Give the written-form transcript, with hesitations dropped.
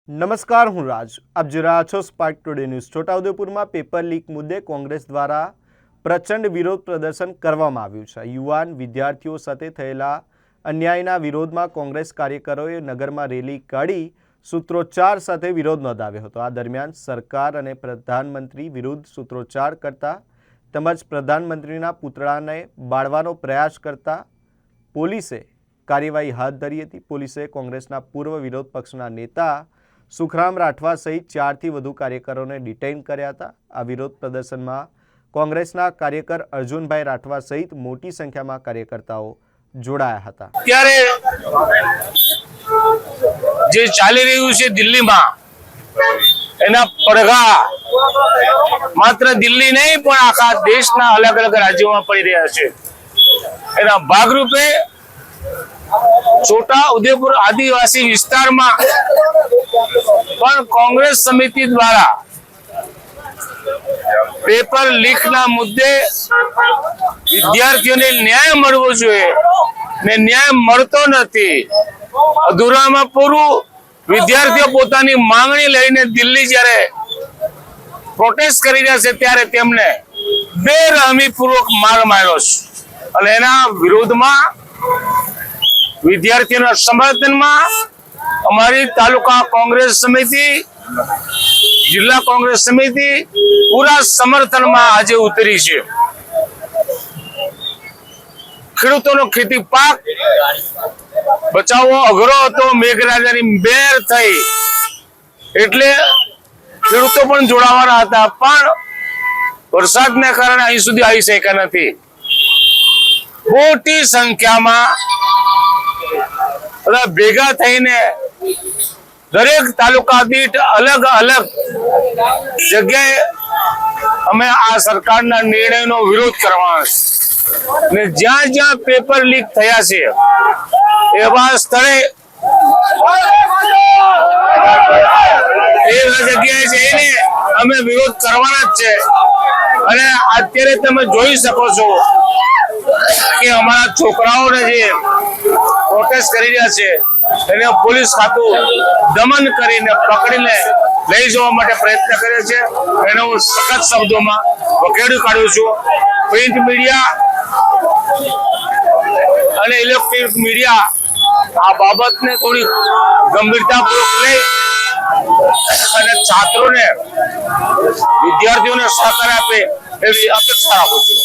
નમસ્કાર, હું રાજ. આપ જોઈ રહ્યા છો સ્પાર્ક ટુડે ન્યૂઝ. છોટાઉદેપુરમાં પેપર લીક મુદ્દે કોંગ્રેસ દ્વારા પ્રચંડ વિરોધ પ્રદર્શન કરવામાં આવ્યું છે. યુવાન વિદ્યાર્થીઓ સાથે થયેલા અન્યાયના વિરોધમાં કોંગ્રેસ કાર્યકરોએ નગરમાં રેલી કાઢી સૂત્રોચ્ચાર સાથે વિરોધ નોંધાવ્યો હતો. આ દરમિયાન સરકાર અને પ્રધાનમંત્રી વિરુદ્ધ સૂત્રોચ્ચાર કરતા તેમજ પ્રધાનમંત્રીના પુતળાને બાળવાનો પ્રયાસ કરતા પોલીસે કાર્યવાહી હાથ ધરી હતી. પોલીસે કોંગ્રેસના પૂર્વ વિરોધ પક્ષના નેતા સુખરામ રાઠવા સહિત 4 થી વધુ કાર્યકરોને ડિટેઇન કર્યા હતા. આ વિરોધ પ્રદર્શનમાં કોંગ્રેસના કાર્યકર અર્જુનભાઈ રાઠવા સહિત મોટી સંખ્યામાં કાર્યકર્તાઓ જોડાયા હતા. ત્યારે જે ચાલી રહ્યું છે દિલ્હીમાં, એના પડઘા માત્ર દિલ્હી નહીં પણ આખા દેશના અલગ અલગ રાજ્યોમાં પડી રહ્યા છે. એના ભાગરૂપે છોટા ઉદેપુર આદિવાસી વિસ્તારમાં પણ કોંગ્રેસ સમિતિ દ્વારા પેપર લીકના મુદ્દે વિદ્યાર્થીઓને ન્યાય મળવો જોઈએ ને ન્યાય મળતો નથી. અધૂરામાં પૂરું. વિદ્યાર્થીઓ પોતાની માંગણી લઈને દિલ્હી જ્યારે પ્રોટેસ્ટ કરી રહ્યા છે ત્યારે તેમને બેરહમીપૂર્વક માર માર્યો છે. અને એના વિરોધમાં વિદ્યાર્થીઓના સમર્થનમાં અમારી તાલુકા કોંગ્રેસ સમિતિ, જિલ્લા કોંગ્રેસ સમિતિ પૂરા સમર્થનમાં આજે ઉતરી છે. ખેડૂતોનો ખેતી પાક બચાવવો અઘરો હતો. મેઘરાજાની બેર થઈ એટલે ખેડૂતો પણ જોડાવાના હતા, પણ વરસાદને કારણે અહીં સુધી આવી શક્યા નથી. મોટી સંખ્યામાં બધા ભેગા થઈને દરેક તાલુકા દીઠ અલગ અલગ જગ્યાએ અમે આ સરકારના નિર્ણયનો વિરોધ કરવાનો છે. ને જ્યાં જ્યાં પેપર લીક થયા છે એવા સ્થળે એ જગ્યાએ જઈને અમે વિરોધ કરવાના જ છે. અને અત્યારે તમે જોઈ શકો છો કે અમારા છોકરાઓને જે પ્રોટેસ્ટ કરી રહ્યા છે એને પોલીસ ખાતું દમન કરીને પકડીને લઈ જવા માટે પ્રયત્ન કરે છે. એને હું સખત શબ્દોમાં વખેડી કાઢું છું. પ્રિન્ટ મીડિયા અને ઇલેક્ટ્રોનિક મીડિયા આ બાબતને થોડી ગંભીરતાપૂર્વક લઈ અને છાત્રોને, વિદ્યાર્થીઓને સહકાર આપે એવી અપેક્ષા રાખું છું.